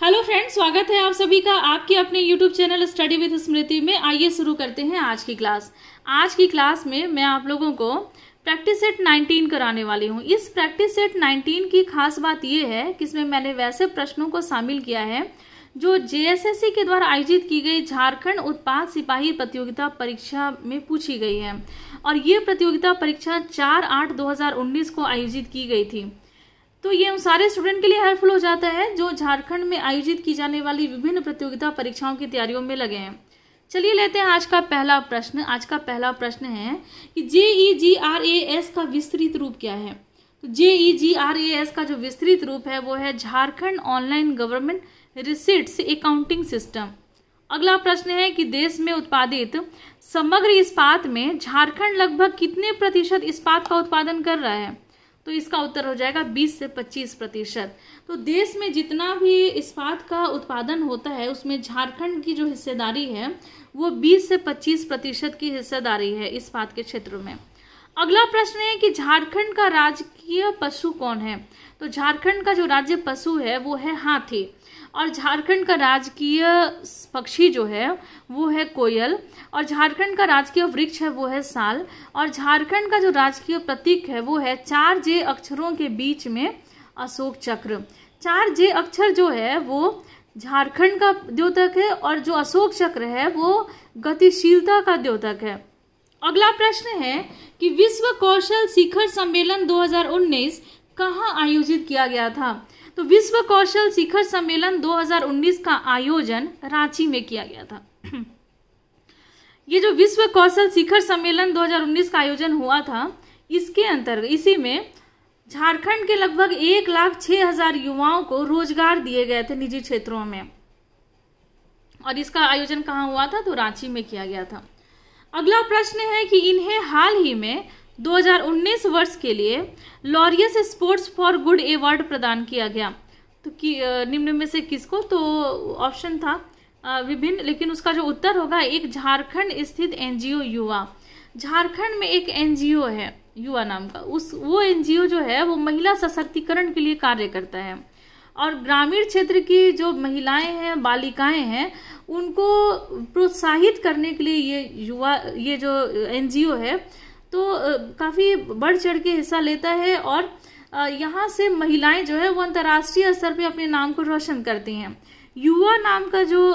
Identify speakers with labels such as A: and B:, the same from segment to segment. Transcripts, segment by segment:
A: Hello friends, स्वागत है आप सभी का आपके अपने यूट्यूब चैनल स्टडी विद स्मृति में। आइए शुरू करते हैं आज की क्लास। आज की क्लास में मैं आप लोगों को प्रैक्टिस सेट 19 कराने वाली हूँ। इस प्रैक्टिस सेट 19 की खास बात यह है कि इसमें मैंने वैसे प्रश्नों को शामिल किया है जो JSSC के द्वारा आयोजित की गई झारखंड उत्पाद सिपाही प्रतियोगिता परीक्षा में पूछी गई है। और ये प्रतियोगिता परीक्षा 4/8/2019 को आयोजित की गई थी। तो ये उन सारे स्टूडेंट के लिए हेल्पफुल हो जाता है जो झारखंड में आयोजित की जाने वाली विभिन्न प्रतियोगिता परीक्षाओं की तैयारियों में लगे हैं। चलिए लेते हैं आज का पहला प्रश्न। आज का पहला प्रश्न है कि JEGRAS का विस्तृत रूप क्या है। तो JEGRAS का जो विस्तृत रूप है वो है Jharkhand online government receipts accounting system. अगला प्रश्न है कि देश में उत्पादित समग्र इस्पात में झारखंड लगभग कितने प्रतिशत इस्पात का उत्पादन कर रहा है। तो इसका उत्तर हो जाएगा 20 से 25%। तो देश में जितना भी इस्पात का उत्पादन होता है उसमें झारखंड की जो हिस्सेदारी है वो 20 से 25% की हिस्सेदारी है इस्पात के क्षेत्र में। अगला प्रश्न है कि झारखंड का राजकीय पशु कौन है। तो झारखंड का जो राज्य पशु है वो है हाथी और झारखंड का राजकीय पक्षी जो है वो है कोयल और झारखंड का राजकीय वृक्ष है वो है साल और झारखंड का जो राजकीय प्रतीक है वो है 4J अक्षरों के बीच में अशोक चक्र। 4J अक्षर जो है वो झारखंड का द्योतक है और जो अशोक चक्र है वो गतिशीलता का द्योतक है। अगला प्रश्न है कि विश्व कौशल शिखर सम्मेलन 2019 कहाँ आयोजित किया गया था। तो विश्व कौशल शिखर सम्मेलन 2019 का आयोजन रांची में किया गया था। ये जो विश्व कौशल शिखर सम्मेलन 2019 का आयोजन हुआ था इसके अंतर्गत इसी में झारखंड के लगभग 1,06,000 युवाओं को रोजगार दिए गए थे निजी क्षेत्रों में। और इसका आयोजन कहाँ हुआ था। तो रांची में किया गया था। अगला प्रश्न है कि इन्हें हाल ही में 2019 वर्ष के लिए Laureus sports for good award प्रदान किया गया। तो निम्न में से किसको। तो ऑप्शन था विभिन्न, लेकिन उसका जो उत्तर होगा एक झारखंड स्थित NGO युवा। झारखंड में एक NGO है युवा नाम का, वो NGO जो है वो महिला सशक्तिकरण के लिए कार्य करता है और ग्रामीण क्षेत्र की जो महिलाएं हैं बालिकाएं हैं उनको प्रोत्साहित करने के लिए ये जो NGO है तो काफ़ी बढ़ चढ़ के हिस्सा लेता है और यहाँ से महिलाएं जो है वो अंतर्राष्ट्रीय स्तर पे अपने नाम को रोशन करती हैं। युवा नाम का जो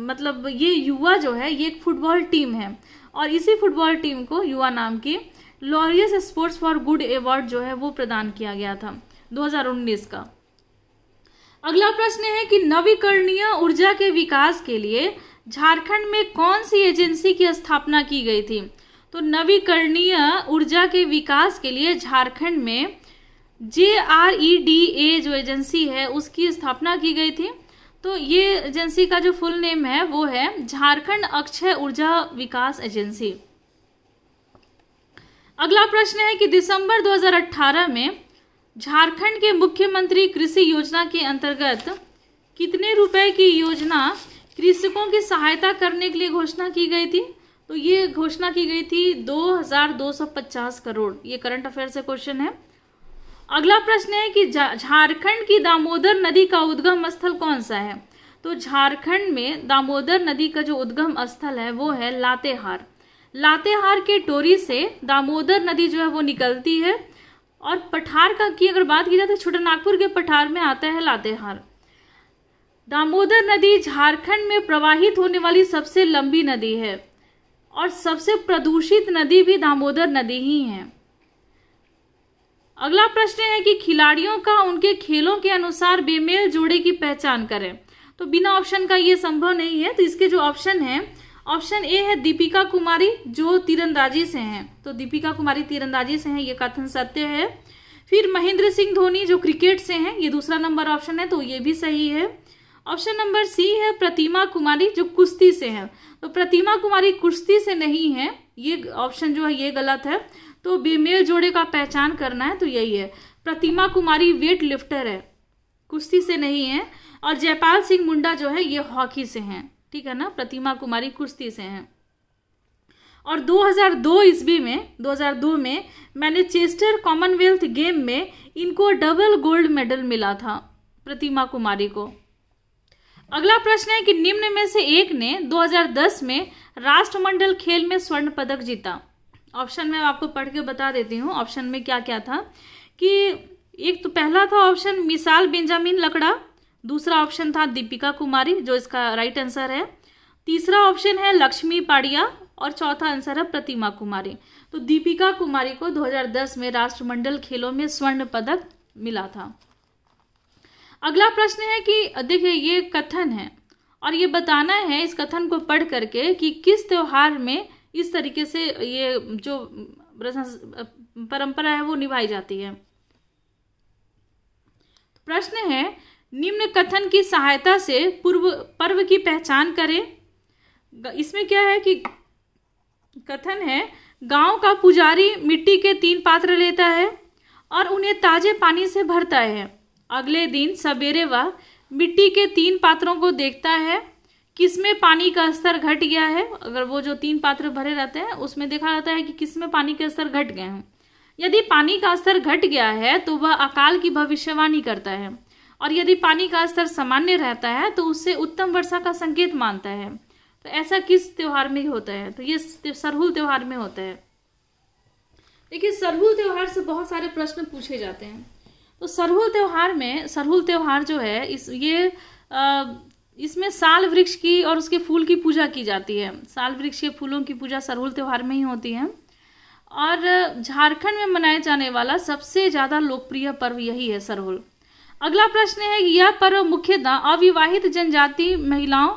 A: मतलब ये युवा जो है ये एक फुटबॉल टीम है और इसी फुटबॉल टीम को युवा नाम की Laureus sports for good award जो है वो प्रदान किया गया था 2019 का। अगला प्रश्न है कि नवीकरणीय ऊर्जा के विकास के लिए झारखंड में कौन सी एजेंसी की स्थापना की गई थी। तो नवीकरणीय ऊर्जा के विकास के लिए झारखंड में JREDA जो एजेंसी है उसकी स्थापना की गई थी। तो ये एजेंसी का जो फुल नेम है वो है झारखंड अक्षय ऊर्जा विकास एजेंसी। अगला प्रश्न है कि दिसंबर 2018 में झारखंड के मुख्यमंत्री कृषि योजना के अंतर्गत कितने रुपए की योजना कृषकों की सहायता करने के लिए घोषणा की गई थी। तो ये घोषणा की गई थी 2,250 करोड़। ये करंट अफेयर से क्वेश्चन है। अगला प्रश्न है कि झारखंड की दामोदर नदी का उद्गम स्थल कौन सा है। तो झारखंड में दामोदर नदी का जो उद्गम स्थल है वो है लातेहार। लातेहार के टोरी से दामोदर नदी जो है वो निकलती है और पठार का की अगर बात की जाए तो छोटानागपुर के पठार में आता है लातेहार। दामोदर नदी झारखंड में प्रवाहित होने वाली सबसे लंबी नदी है और सबसे प्रदूषित नदी भी दामोदर नदी ही है। अगला प्रश्न है कि खिलाड़ियों का उनके खेलों के अनुसार बेमेल जोड़े की पहचान करें। तो बिना ऑप्शन का ये संभव नहीं है। तो इसके जो ऑप्शन है ऑप्शन ए है दीपिका कुमारी जो तीरंदाजी से हैं। तो दीपिका कुमारी तीरंदाजी से हैं, ये कथन सत्य है। फिर महेंद्र सिंह धोनी जो क्रिकेट से हैं, ये दूसरा नंबर ऑप्शन है, तो ये भी सही है। ऑप्शन नंबर सी है प्रतिमा कुमारी जो कुश्ती से है। तो प्रतिमा कुमारी कुश्ती से नहीं है, ये ऑप्शन जो है ये गलत है। तो बेमेल जोड़े का पहचान करना है तो यही है, प्रतिमा कुमारी वेट लिफ्टर है, कुश्ती से नहीं है। और जयपाल सिंह मुंडा जो है ये हॉकी से हैं, ठीक है ना। प्रतिमा कुमारी कुश्ती से हैं। और 2002 में मैनचेस्टर कॉमनवेल्थ गेम में इनको डबल गोल्ड मेडल मिला था प्रतिमा कुमारी को। अगला प्रश्न है कि निम्न में से एक ने 2010 में राष्ट्रमंडल खेल में स्वर्ण पदक जीता। ऑप्शन में आपको पढ़ के बता देती हूँ ऑप्शन में क्या क्या था। कि एक तो पहला था ऑप्शन मिसाल बेंजामिन लकड़ा, दूसरा ऑप्शन था दीपिका कुमारी जो इसका राइट आंसर है, तीसरा ऑप्शन है लक्ष्मी पाड़िया और चौथा आंसर है प्रतिमा कुमारी। तो दीपिका कुमारी को 2010 में राष्ट्रमंडल खेलों में स्वर्ण पदक मिला था। अगला प्रश्न है कि देखिए ये कथन है और ये बताना है इस कथन को पढ़ करके कि किस त्योहार में इस तरीके से ये जो परंपरा है वो निभाई जाती है। प्रश्न है निम्न कथन की सहायता से पूर्व पर्व की पहचान करें। इसमें क्या है कि कथन है गांव का पुजारी मिट्टी के 3 पात्र लेता है और उन्हें ताजे पानी से भरता है। अगले दिन सवेरे वह मिट्टी के 3 पात्रों को देखता है, किसमें पानी का स्तर घट गया है। अगर वो जो 3 पात्र भरे रहते हैं उसमें देखा जाता है कि किसमें पानी के स्तर घट गए हैं। यदि पानी का स्तर घट गया है तो वह अकाल की भविष्यवाणी करता है और यदि पानी का स्तर सामान्य रहता है तो उससे उत्तम वर्षा का संकेत मानता है। तो ऐसा किस त्योहार में होता है? तो ये सरहुल त्योहार में होता है। देखिए सरहुल त्योहार से बहुत सारे प्रश्न पूछे जाते हैं। तो सरहुल त्योहार जो है इसमें साल वृक्ष की और उसके फूल की पूजा की जाती है। साल वृक्ष के फूलों की पूजा सरहुल त्योहार में ही होती है और झारखंड में मनाए जाने वाला सबसे ज्यादा लोकप्रिय पर्व यही है सरहुल। अगला प्रश्न है यह पर्व मुख्यतः अविवाहित जनजाति महिलाओं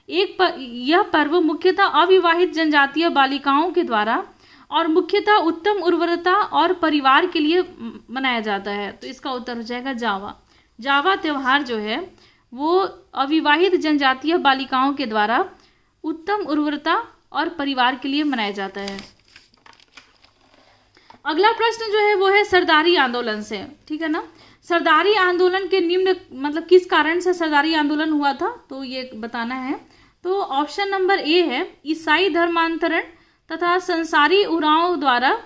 A: यह पर्व मुख्यतः अविवाहित जनजातीय बालिकाओं के द्वारा और मुख्यतः उत्तम उर्वरता और परिवार के लिए मनाया जाता है। तो इसका उत्तर हो जाएगा जावा। जावा त्योहार जो है वो अविवाहित जनजातीय बालिकाओं के द्वारा उत्तम उर्वरता और परिवार के लिए मनाया जाता है। अगला प्रश्न जो है वो है सरदारी आंदोलन से, ठीक है ना। सरदारी आंदोलन के निम्न मतलब किस कारण से सरदारी आंदोलन हुआ था तो ये बताना है। तो ऑप्शन नंबर ए है ईसाई धर्मांतरण तथा संसारी उरांव द्वारा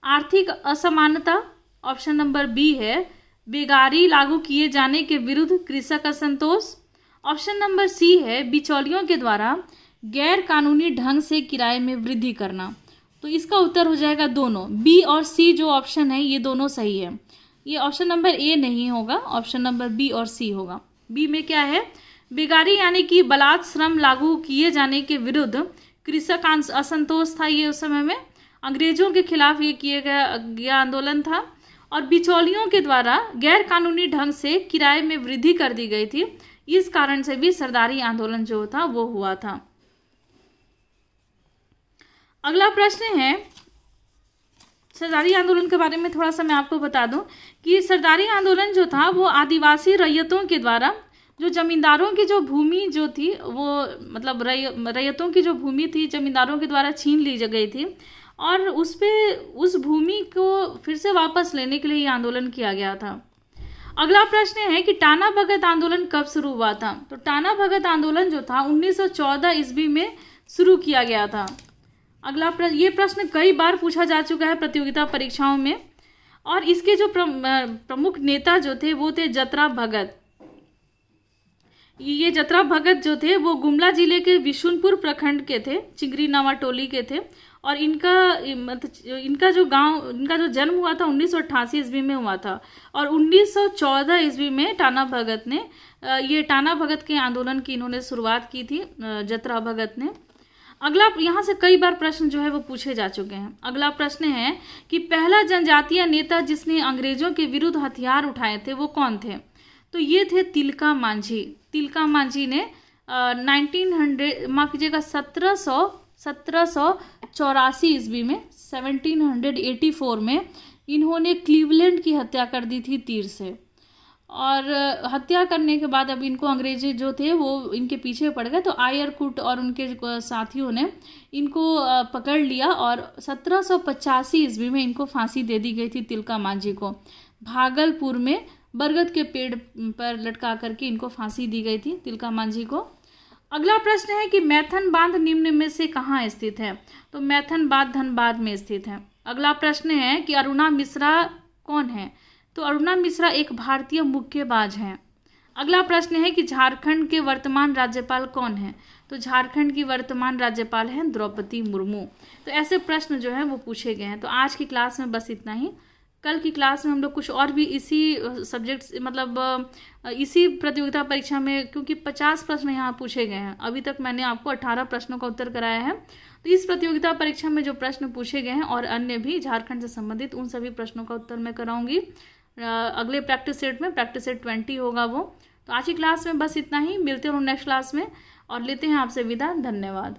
A: आर्थिक असमानता। ऑप्शन नंबर बी है बेगारी लागू किए जाने के विरुद्ध कृषक असंतोष। ऑप्शन नंबर सी है बिचौलियों के द्वारा गैर कानूनी ढंग से किराए में वृद्धि करना। तो इसका उत्तर हो जाएगा दोनों, बी और सी जो ऑप्शन है ये दोनों सही है। ये ऑप्शन नंबर ए नहीं होगा, ऑप्शन नंबर बी और सी होगा। बी में क्या है बेगारी यानी कि बलात् श्रम लागू किए जाने के विरुद्ध कृषक असंतोष था। ये उस समय में अंग्रेजों के खिलाफ ये किया गया आंदोलन था और बिचौलियों के द्वारा गैर कानूनी ढंग से किराए में वृद्धि कर दी गई थी। इस कारण से भी सरदारी आंदोलन जो था वो हुआ था। अगला प्रश्न है सरदारी आंदोलन के बारे में थोड़ा सा मैं आपको बता दूं कि सरदारी आंदोलन जो था वो आदिवासी रैयतों के द्वारा जो जमींदारों की जो भूमि जो थी वो मतलब रैयतों की जो भूमि थी जमींदारों के द्वारा छीन ली गई थी और उस भूमि को फिर से वापस लेने के लिए ये आंदोलन किया गया था। अगला प्रश्न है कि टाना भगत आंदोलन कब शुरू हुआ था। तो टाना भगत आंदोलन जो था 1914 ईस्वी में शुरू किया गया था। अगला ये प्रश्न कई बार पूछा जा चुका है प्रतियोगिता परीक्षाओं में और इसके जो प्रमुख नेता जो थे वो थे जतरा भगत। ये जतरा भगत जो थे वो गुमला जिले के विशुनपुर प्रखंड के थे, चिंगरी नावा टोली के थे और इनका जो जन्म हुआ था 1988 ईस्वी में हुआ था और 1914 ईस्वी में टाना भगत ने ये टाना भगत के आंदोलन की इन्होंने शुरुआत की थी जतरा भगत ने। अगला यहाँ से कई बार प्रश्न जो है वो पूछे जा चुके हैं। अगला प्रश्न है कि पहला जनजातीय नेता जिसने अंग्रेजों के विरुद्ध हथियार उठाए थे वो कौन थे। तो ये थे तिलका मांझी। तिलका मांझी ने 1784 ईस्वी में 1784 में इन्होंने क्लीवलैंड की हत्या कर दी थी तीर से और हत्या करने के बाद अब इनको अंग्रेजी जो थे वो इनके पीछे पड़ गए। तो आयरकुट और उनके साथियों ने इनको पकड़ लिया और 1785 ईस्वी में इनको फांसी दे दी गई थी तिलका मांझी को। भागलपुर में बरगद के पेड़ पर लटका करके इनको फांसी दी गई थी तिलका मांझी को। अगला प्रश्न है कि मैथन बांध निम्न में से कहाँ स्थित है। तो मैथन बांध धनबाद में स्थित है। अगला प्रश्न है कि अरुणा मिश्रा कौन है। तो अरुणा मिश्रा एक भारतीय मुक्केबाज हैं। अगला प्रश्न है कि झारखंड के वर्तमान राज्यपाल कौन है? तो झारखंड की वर्तमान राज्यपाल हैं द्रौपदी मुर्मू। तो ऐसे प्रश्न जो है वो पूछे गए हैं। तो आज की क्लास में बस इतना ही। कल की क्लास में हम लोग कुछ और भी इसी सब्जेक्ट मतलब इसी प्रतियोगिता परीक्षा में, क्योंकि 50 प्रश्न यहाँ पूछे गए हैं, अभी तक मैंने आपको 18 प्रश्नों का उत्तर कराया है। तो इस प्रतियोगिता परीक्षा में जो प्रश्न पूछे गए हैं और अन्य भी झारखंड से संबंधित, उन सभी प्रश्नों का उत्तर मैं कराऊंगी अगले प्रैक्टिस सेट में। प्रैक्टिस सेट 20 होगा वो। तो आज की क्लास में बस इतना ही। मिलते हैं नेक्स्ट क्लास में और लेते हैं आपसे विदा। धन्यवाद।